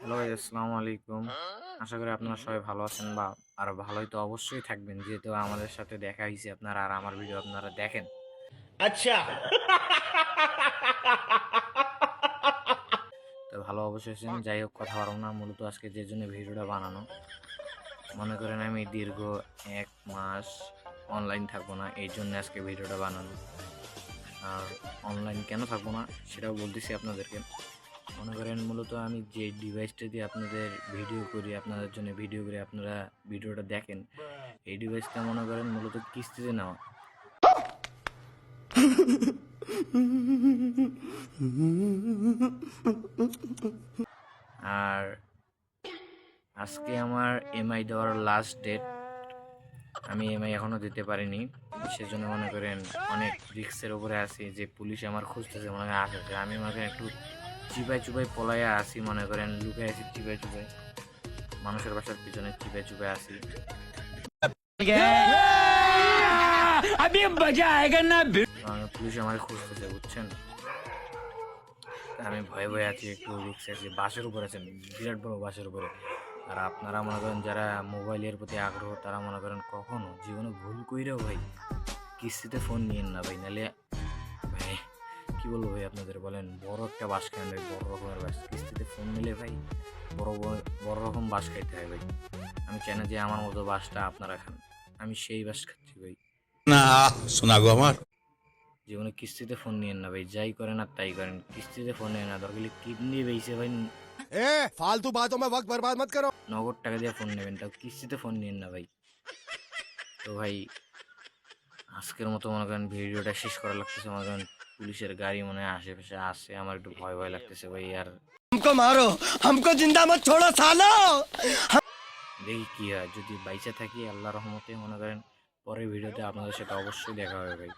Hello ভাই, আসসালামু আলাইকুম। আশা করি আপনারা সবাই ভালো আছেন বা আর ভালোই তো অবশ্যই থাকবেন, যেহেতু আমাদের সাথে দেখা হয়েছে আপনারা আর আমার ভিডিও আপনারা দেখেন। अच्छा। তো ভালো অবশ্যই আছেন। যাই হোক, কথা বাড়াবো না। মূলত আজকে যে জন্য ভিডিওটা বানানো, মনে করেন আমি দীর্ঘ 1 মাস অনলাইন থাকবো না, এই জন্য আজকে ভিডিওটা বানানো। আর অনলাইন কেন থাকবো না সেটাও বলতেছি আপনাদেরকে। মনে করেন মূলত আমি যে ডিভাইসটা দিয়ে আপনাদের ভিডিও করি, আপনাদের জন্য ভিডিও করে আপনারা ভিডিওটা দেখেন, এই ডিভাইসটা মনে করেন মূলত কিস্তিতে নেওয়া। আর আজকে আমার এমআই দেওয়ার লাস্ট ডেট। আমি এমআই এখনো দিতে পারিনি, সেজন্য মনে করেন অনেক রিস্কের উপরে আছি যে পুলিশ আমার খুঁজতেছে, মনে করেন আসতেছে। আমি মনে করেন একটু চিপাই চুপাই পলাইয়া আসি, মনে করেন লুকে আছি চিপাই চুপাই, মানুষের বাসার পিছনে চিপাই চুপাই আসি। পুলিশ আমার খুঁজতেছে, বুঝছেন। আমি ভয়ে ভয়ে আছি, একটু রিক্সে আছি। বাসের উপরে আছেন, বিরাট বড় বাসের উপরে। আর আপনারা মনে করেন যারা মোবাইলের প্রতি আগ্রহ, তারা মনে করেন কখনো জীবনে ভুল কইরেও ভাই কিস্তিতে ফোন নিয়েন না ভাই, নাহলে ভাই কী বলবো ভাই আপনাদের, বলেন বড় একটা বাস খান ভাই, বড় রকমের বাস। কিস্তিতে ফোন নিলে ভাই বড় বড় রকম বাস খাইতে হয় ভাই। আমি চাই না যে আমার মতো বাসটা আপনারা খান, আমি সেই বাস খাচ্ছি ভাই। না শোনা গো আমার জীবনে কিস্তিতে ফোন নিয়েন না ভাই, যাই করেন আর তাই করেন, কিস্তিতে ফোন নেন না। দরকার হলে কিডনি বেচে ভাই फालतू बातों में वक्त बर्बाद मत करो। নগদ টাকা দিয়ে ফোন নেবেন, তাও কিস্তিতে ফোন নিয়েন না ভাই। তো ভাই আজকের মতো মনে করেন ভিডিওটা শেষ করা লাগতেছে। মনে করেন পুলিশের গাড়ি মনে হয় আশেপাশে আসে, আমার একটু ভয় ভয় লাগতেছে ভাই। আর हमको मारो, हमको जिंदा मत छोड़ो सालो। দেখি কি হয়, যদি বাইচে থাকি আল্লাহর রহমতে, মনে করেন পরের ভিডিওতে আপনাদের সাথে অবশ্যই দেখা হবে ভাই।